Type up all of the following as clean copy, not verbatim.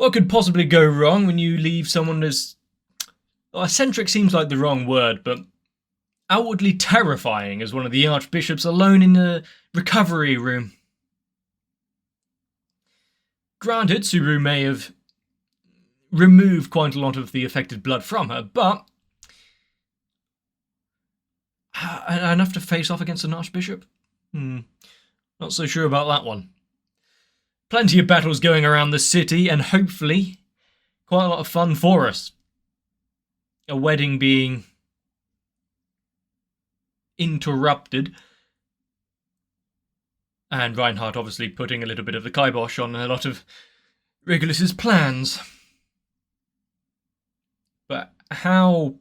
What could possibly go wrong when you leave someone as... Well, eccentric seems like the wrong word, but outwardly terrifying as one of the archbishops alone in a recovery room? Granted, Subaru may have removed quite a lot of the affected blood from her, but enough to face off against an archbishop? Not so sure about that one. Plenty of battles going around the city, and hopefully quite a lot of fun for us. A wedding being interrupted, and Reinhardt obviously putting a little bit of the kibosh on a lot of Regulus's plans. But how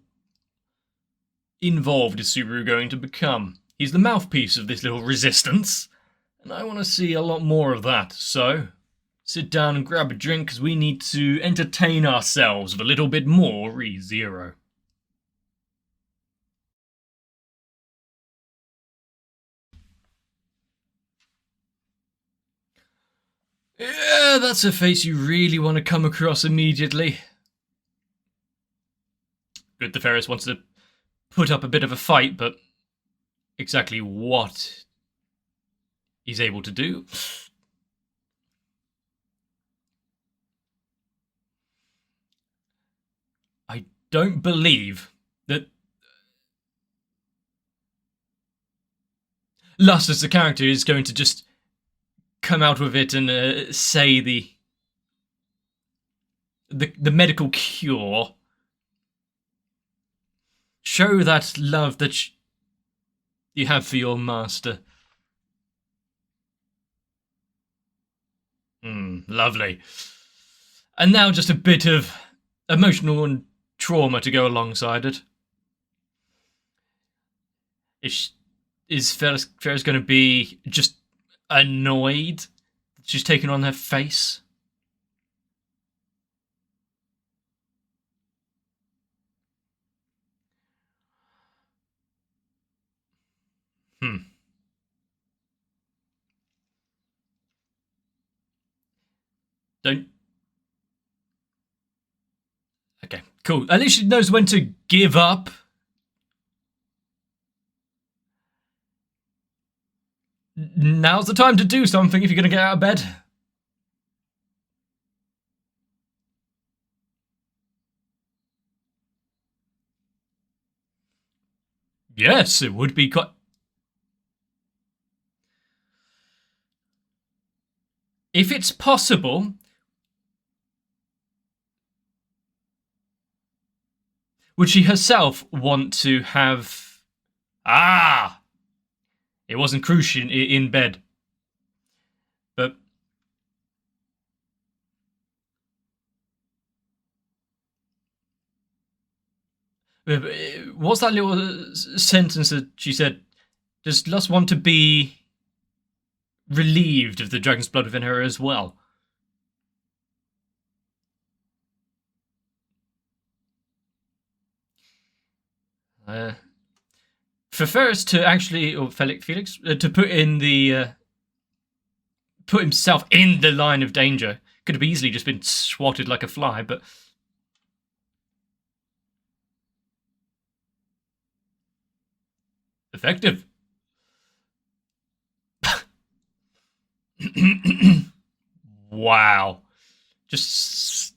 involved is Subaru going to become? He's the mouthpiece of this little resistance, and I want to see a lot more of that. So, sit down and grab a drink, because we need to entertain ourselves with a little bit more ReZero. Yeah, that's a face you really want to come across immediately. Good, the Ferris wants to put up a bit of a fight, but exactly what he's able to do? I don't believe that Lust as the character is going to just come out with it and say the medical cure. Show that love that you have for your master. Lovely. And now just a bit of emotional and trauma to go alongside it. Is Ferris going to be just annoyed that she's taken on her face? Don't... Okay, cool. At least she knows when to give up. Now's the time to do something if you're going to get out of bed. Yes, it would be quite... If it's possible... Would she herself want to have... It wasn't crucial in bed. But... What's that little sentence that she said? Does Lust want to be relieved of the dragon's blood within her as well? For Ferris to actually, or Felix, to put in the, put himself in the line of danger, could have easily just been swatted like a fly, but effective. Wow. Just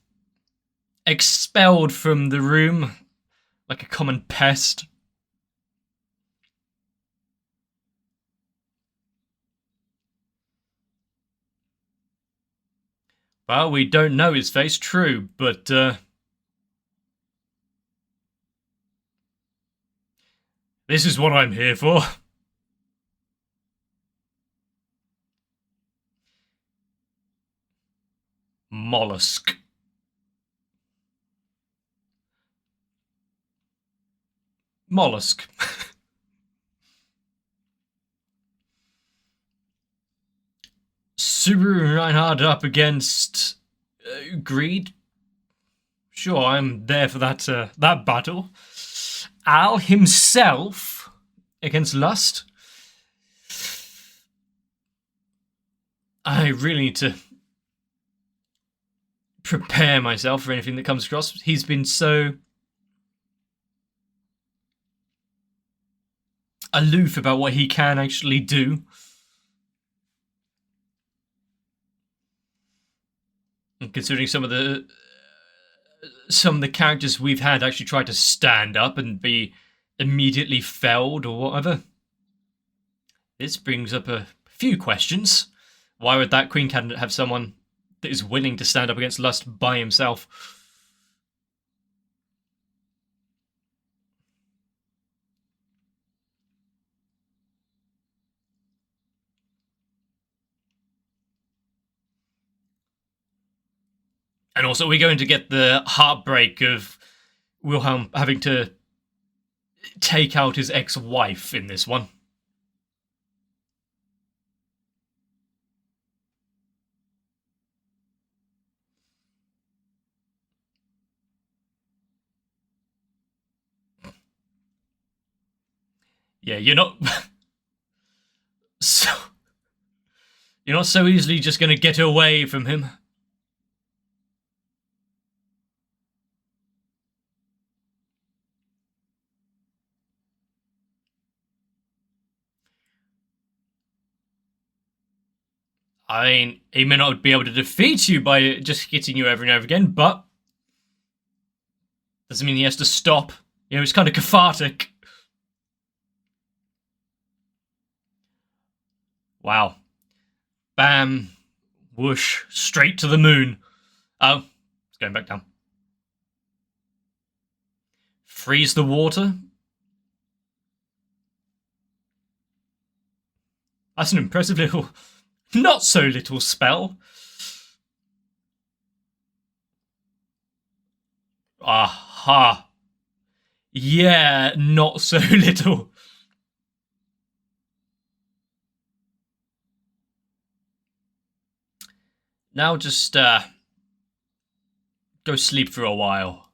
expelled from the room like a common pest. Well, we don't know his face, true, but this is what I'm here for. Mollusk. Mollusk. Subaru and Reinhardt up against greed. Sure, I'm there for that that battle. Al himself against lust. I really need to prepare myself for anything that comes across. He's been so aloof about what he can actually do. And considering some of the characters we've had actually try to stand up and be immediately felled or whatever. This brings up a few questions. Why would that Queen candidate have someone that is willing to stand up against lust by himself? And also, we're going to get the heartbreak of Wilhelm having to take out his ex-wife in this one. Yeah, you're not so easily just going to get away from him. I mean, he may not be able to defeat you by just hitting you every now and again, but doesn't mean he has to stop. You know, it's kind of cathartic. Wow. Bam. Whoosh. Straight to the moon. Oh, it's going back down. Freeze the water. That's an impressive little, not so little spell. Aha. Yeah, not so little. Now just go sleep for a while.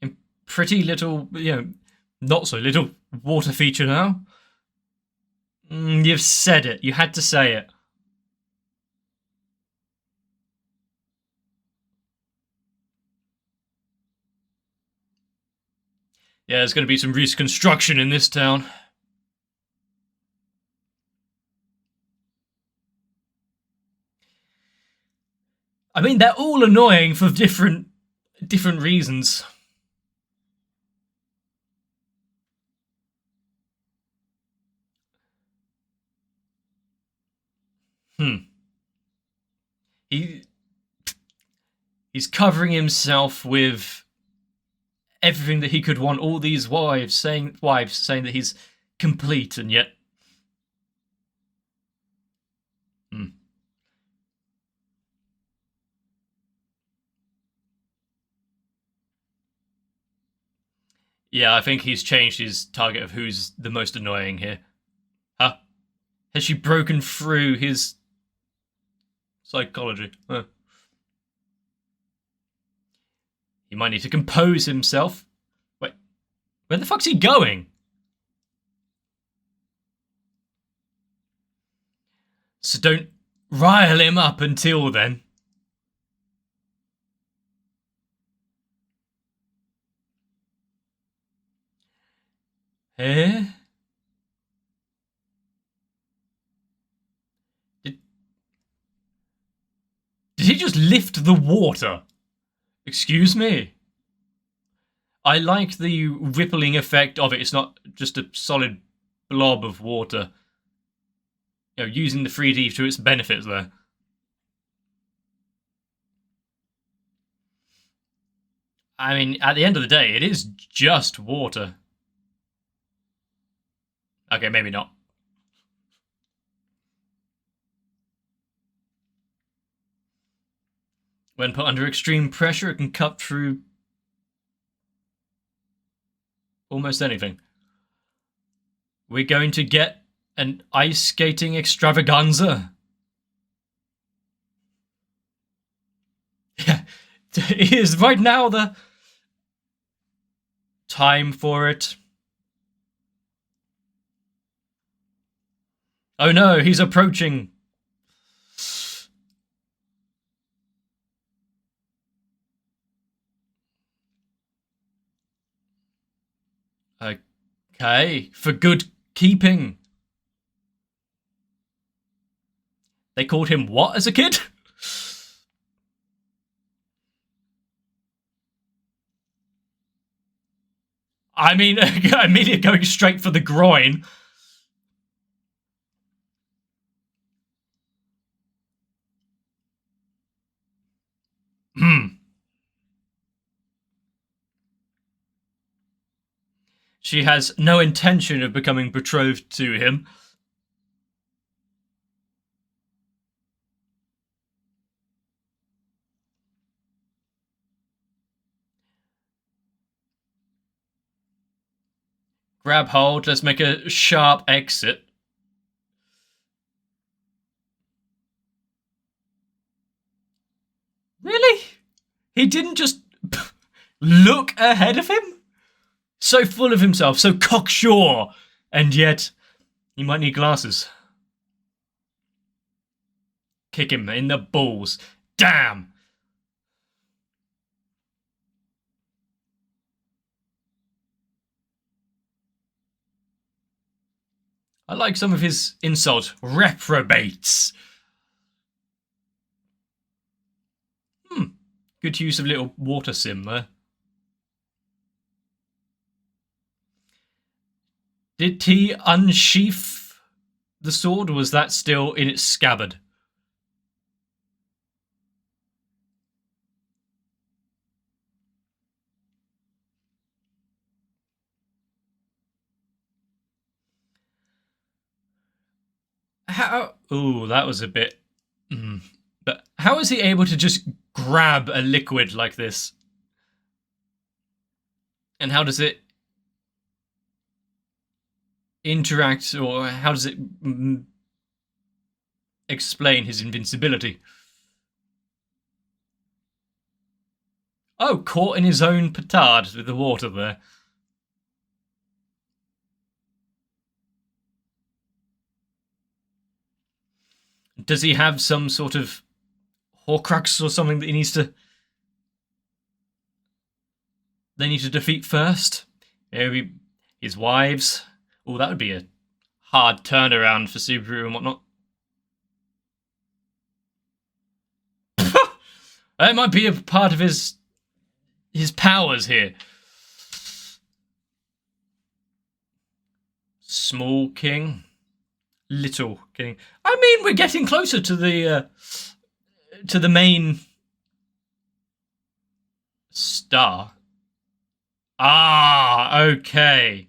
And pretty little, you know, not so little water feature now. You've said it. You had to say it. Yeah, there's going to be some reconstruction in this town. I mean, they're all annoying for different reasons. He's covering himself with everything that he could want. All these wives saying that he's complete, and yet. Yeah, I think he's changed his target of who's the most annoying here. Huh? Has she broken through his psychology? Huh. He might need to compose himself. Wait, where the fuck's he going? So don't rile him up until then. Eh? Did he just lift the water? Excuse me? I like the rippling effect of it. It's not just a solid blob of water. You know, using the 3D to its benefits there. I mean, at the end of the day, it is just water. Okay, maybe not. When put under extreme pressure, it can cut through almost anything. We're going to get an ice skating extravaganza. Yeah, it is right now the time for it. Oh no, he's approaching. Okay, for good keeping. They called him what as a kid? I mean, immediately going straight for the groin. She has no intention of becoming betrothed to him. Grab hold, let's make a sharp exit. Really? He didn't just look ahead of him? So full of himself, so cocksure, and yet he might need glasses. Kick him in the balls. Damn! I like some of his insult. Reprobates. Good use of little water sim there. Did he unsheath the sword, or was that still in its scabbard? How? Ooh, that was a bit... But how is he able to just grab a liquid like this? And how does it interact, or how does it explain his invincibility? Oh, caught in his own petard with the water there. Does he have some sort of Horcrux or something that he needs to... They need to defeat first? Maybe his wives? Oh, that would be a hard turnaround for Subaru and whatnot. That might be a part of his powers here. Small king. Little king. I mean, we're getting closer to the main star. Ah, okay.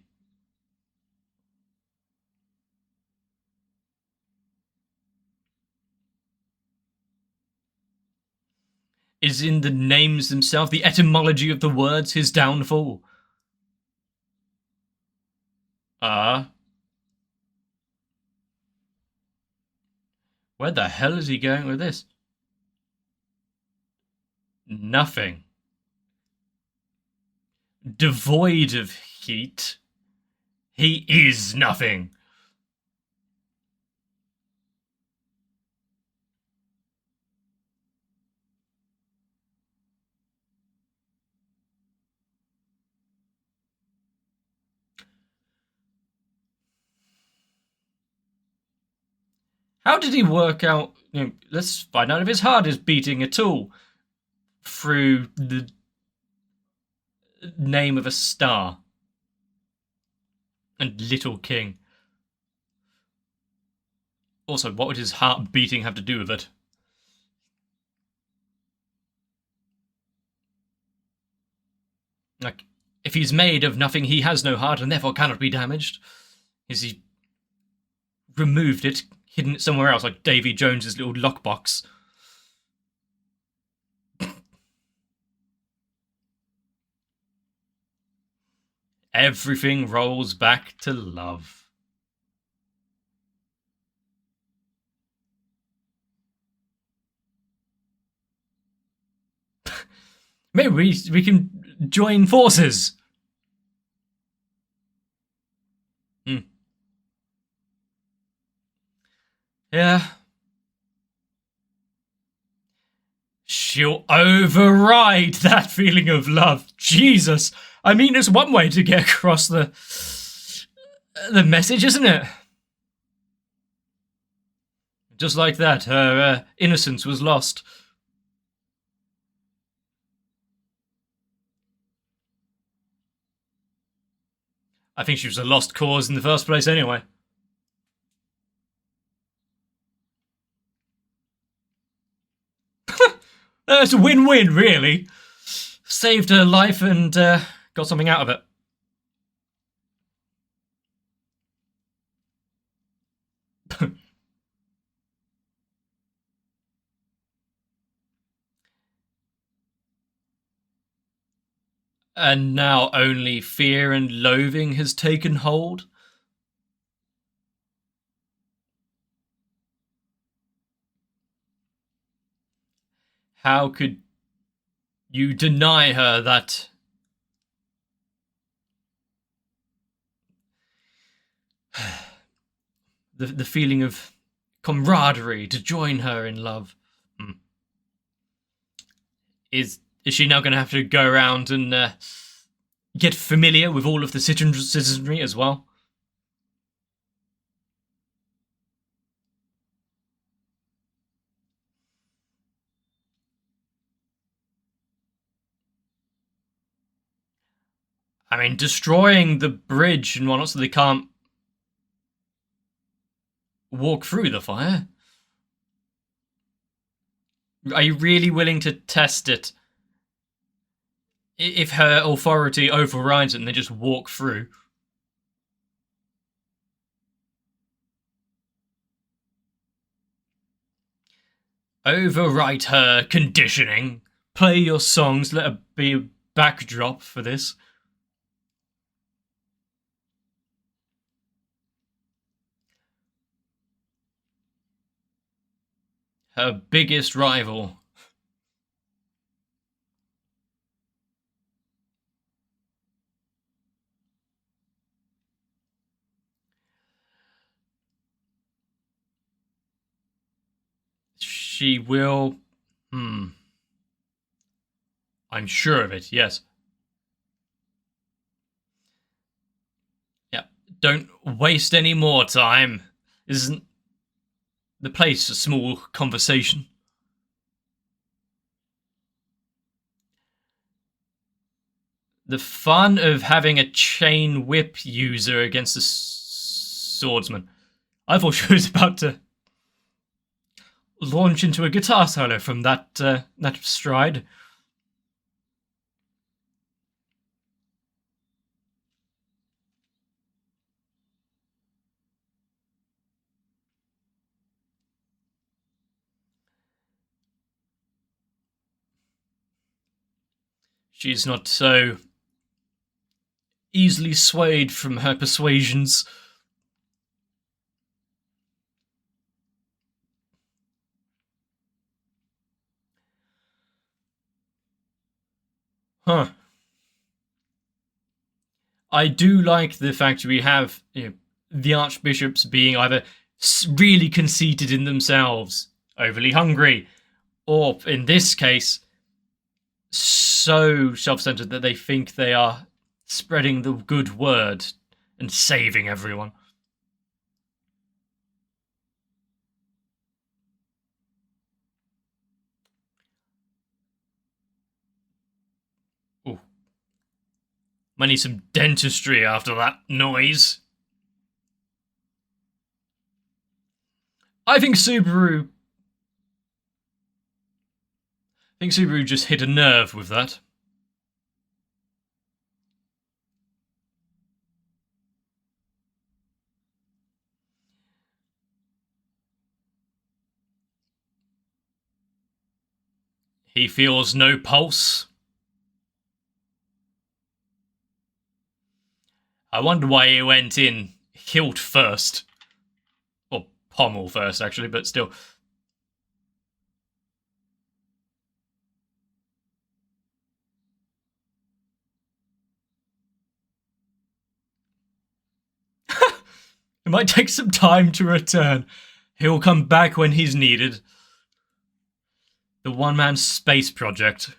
Is in the names themselves, the etymology of the words, his downfall. Where the hell is he going with this? Nothing. Devoid of heat. He is nothing. How did he work out? Let's find out if his heart is beating at all through the name of a star. And Little King. Also, what would his heart beating have to do with it? Like, if he's made of nothing, he has no heart and therefore cannot be damaged. Is he removed it, hidden it somewhere else, like Davy Jones's little lockbox? Everything rolls back to love. Maybe we can join forces. Yeah. She'll override that feeling of love. Jesus. I mean, it's one way to get across the The message, isn't it? Just like that, her innocence was lost. I think she was a lost cause in the first place anyway. It's a win-win, really. Saved her life and got something out of it. And now only fear and loathing has taken hold. How could you deny her that? The feeling of camaraderie to join her in love. Is she now going to have to go around and get familiar with all of the citizenry as well? I mean, destroying the bridge and whatnot so they can't walk through the fire? Are you really willing to test it? If her authority overrides it and they just walk through? Overwrite her conditioning. Play your songs, let her be a backdrop for this. Her biggest rival. She will... I'm sure of it, yes. Yeah, don't waste any more time. This isn't the place for small conversation. The fun of having a chain whip user against a swordsman. I thought she was about to launch into a guitar solo from that stride. She's not so easily swayed from her persuasions. Huh. I do like the fact we have the archbishops being either really conceited in themselves, overly hungry, or in this case, so self-centered that they think they are spreading the good word and saving everyone. Ooh. I need some dentistry after that noise. I think Subaru just hit a nerve with that. He feels no pulse. I wonder why he went in hilt first. Or pommel first, actually, but still. It might take some time to return. He'll come back when he's needed. The one-man space project.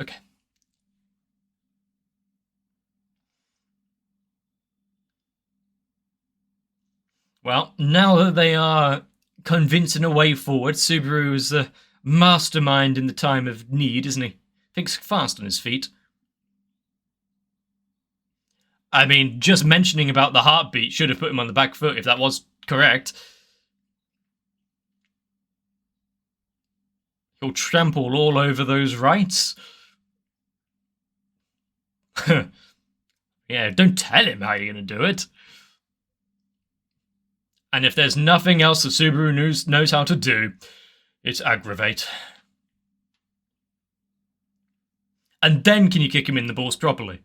Okay. Well, now that they are convincing a way forward, Subaru is the mastermind in the time of need, isn't he? Thinks fast on his feet. I mean, just mentioning about the heartbeat should have put him on the back foot if that was correct. He'll trample all over those rights. Yeah, don't tell him how you're going to do it. And if there's nothing else the Subaru knows how to do, it's aggravate. And then can you kick him in the balls properly?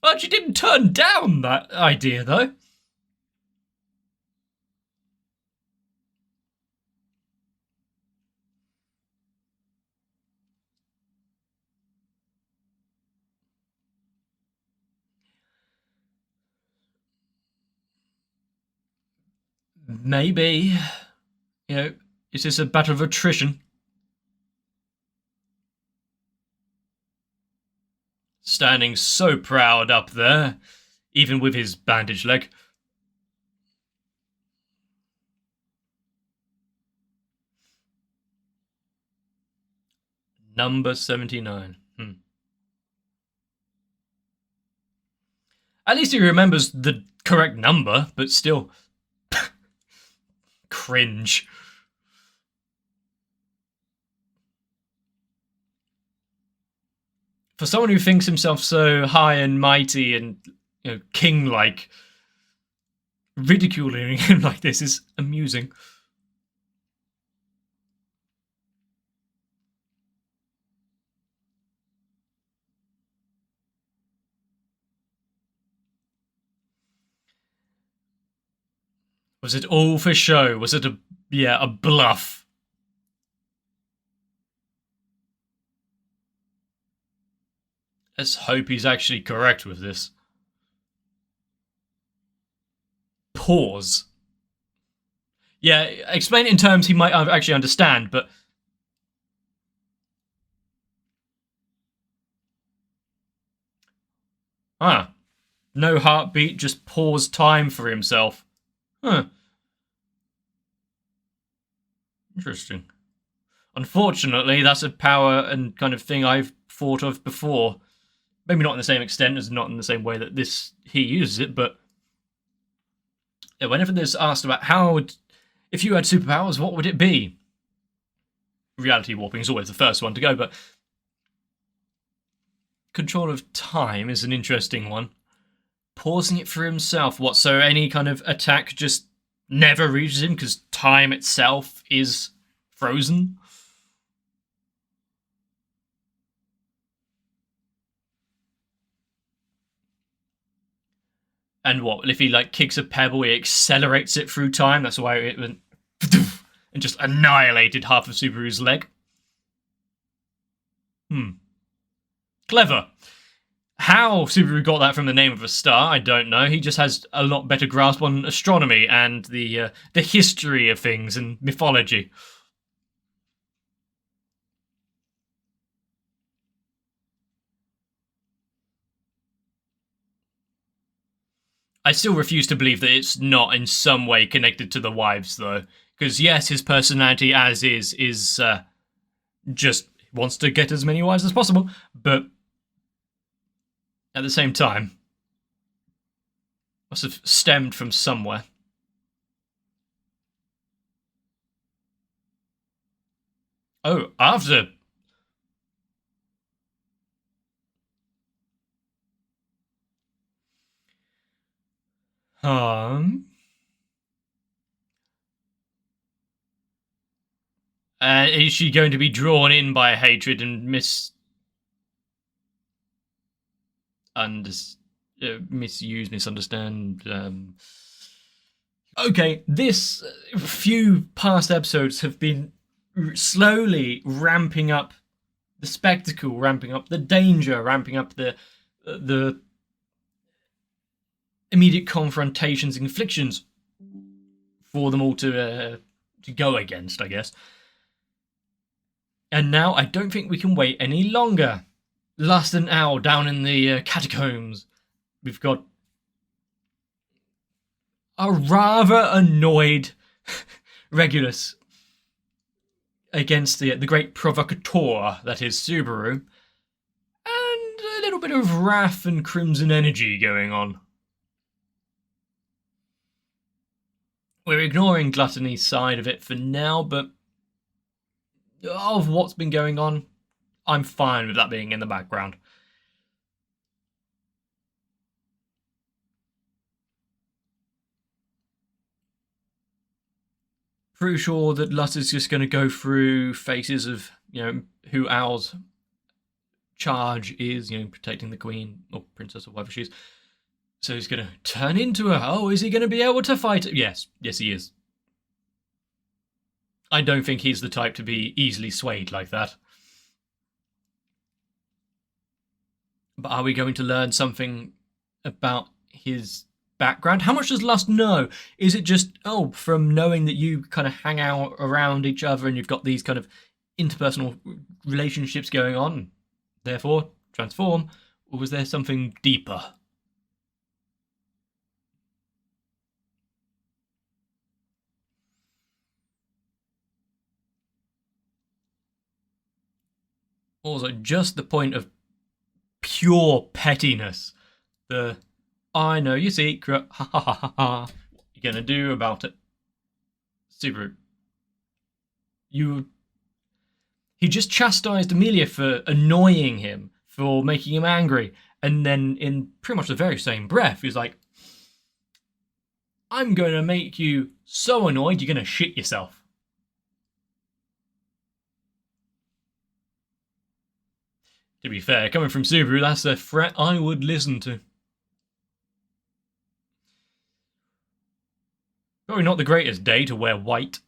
But you didn't turn down that idea, though. Maybe. You know, is this a battle of attrition? Standing so proud up there, even with his bandaged leg. Number 79. At least he remembers the correct number, but still. Cringe. For someone who thinks himself so high and mighty and, you know, king-like, ridiculing him like this is amusing. Was it all for show? Was it a bluff? Let's hope he's actually correct with this. Pause. Yeah, explain it in terms he might actually understand, but... Ah. No heartbeat, just pause time for himself. Huh. Interesting. Unfortunately, that's a power and kind of thing I've thought of before. Maybe not in the same extent, as not in the same way that he uses it, but whenever there's asked about if you had superpowers, what would it be? Reality warping is always the first one to go, but control of time is an interesting one. Pausing it for himself. What, so any kind of attack just never reaches him because time itself is frozen? And what, if he like kicks a pebble, he accelerates it through time? That's why it went and just annihilated half of Subaru's leg. Clever. How Subaru got that from the name of a star, I don't know. He just has a lot better grasp on astronomy and the history of things and mythology. I still refuse to believe that it's not in some way connected to the wives, though. Because yes, his personality as is just wants to get as many wives as possible, but at the same time, must have stemmed from somewhere. Oh, after. Is she going to be drawn in by hatred and misunderstand? Okay, this few past episodes have been slowly ramping up the spectacle, ramping up the danger, ramping up the immediate confrontations, inflictions for them all to to go against, I guess. And now I don't think we can wait any longer. Last an hour down in the catacombs. We've got a rather annoyed Regulus against the great provocateur that is Subaru, and a little bit of wrath and crimson energy going on. We're ignoring Gluttony's side of it for now, but of what's been going on, I'm fine with that being in the background. Pretty sure that Lust is just going to go through phases of, who Owl's charge is, protecting the queen or princess or whatever she is. So he's going to turn into her. Oh, is he going to be able to fight? Yes, he is. I don't think he's the type to be easily swayed like that. But are we going to learn something about his background? How much does Lust know? Is it just, from knowing that you kind of hang out around each other and you've got these kind of interpersonal relationships going on, therefore transform? Or was there something deeper? Also, just the point of pure pettiness. I know your secret, ha ha ha ha ha. What are you gonna do about it? Subaru. He just chastised Amelia for annoying him, for making him angry, and then in pretty much the very same breath, he was like, I'm going to make you so annoyed you're going to shit yourself. To be fair, coming from Subaru, that's a threat I would listen to. Probably not the greatest day to wear white.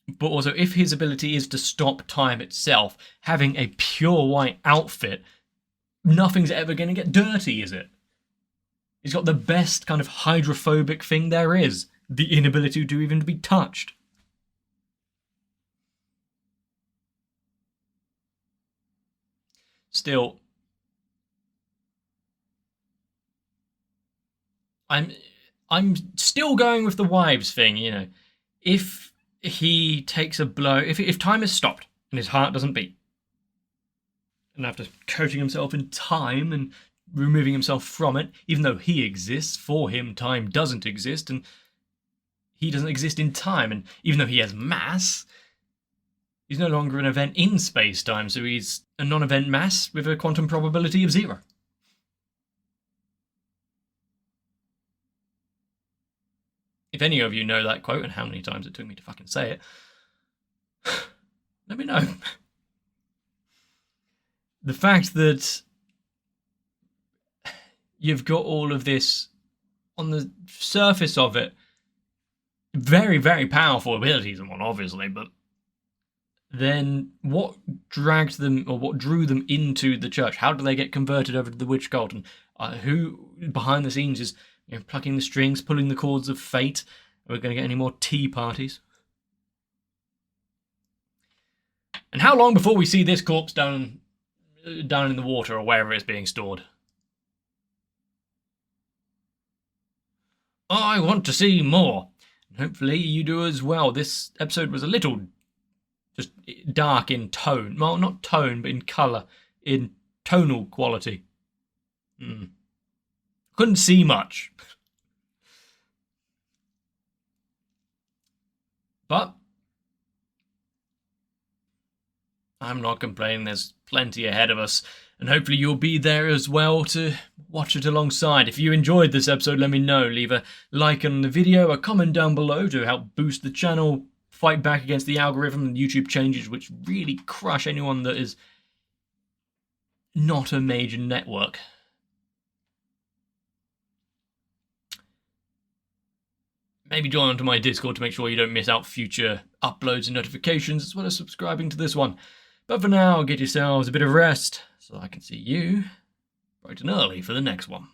But also, if his ability is to stop time itself, having a pure white outfit, nothing's ever going to get dirty, is it? He's got the best kind of hydrophobic thing there is, the inability to even be touched. Still, I'm still going with the wives thing, If he takes a blow, if time is stopped and his heart doesn't beat, and after coating himself in time and removing himself from it, even though he exists, for him time doesn't exist, and he doesn't exist in time, and even though he has mass, he's no longer an event in space-time, so he's a non-event mass with a quantum probability of 0. If any of you know that quote and how many times it took me to fucking say it, let me know. The fact that you've got all of this on the surface of it, very, very powerful abilities and one, obviously, but then what dragged them, or what drew them into the church? How do they get converted over to the witch cult? And who behind the scenes is plucking the strings, pulling the cords of fate? Are we going to get any more tea parties? And how long before we see this corpse down in the water or wherever it's being stored? I want to see more. Hopefully you do as well. This episode was a little just dark in tone. Well, not tone, but in colour, in tonal quality. Couldn't see much. But I'm not complaining. There's plenty ahead of us. And hopefully you'll be there as well to watch it alongside. If you enjoyed this episode, let me know. Leave a like on the video, a comment down below to help boost the channel, fight back against the algorithm and YouTube changes, which really crush anyone that is not a major network. Maybe join onto my Discord to make sure you don't miss out future uploads and notifications, as well as subscribing to this one. But for now, get yourselves a bit of rest, so I can see you bright and early for the next one.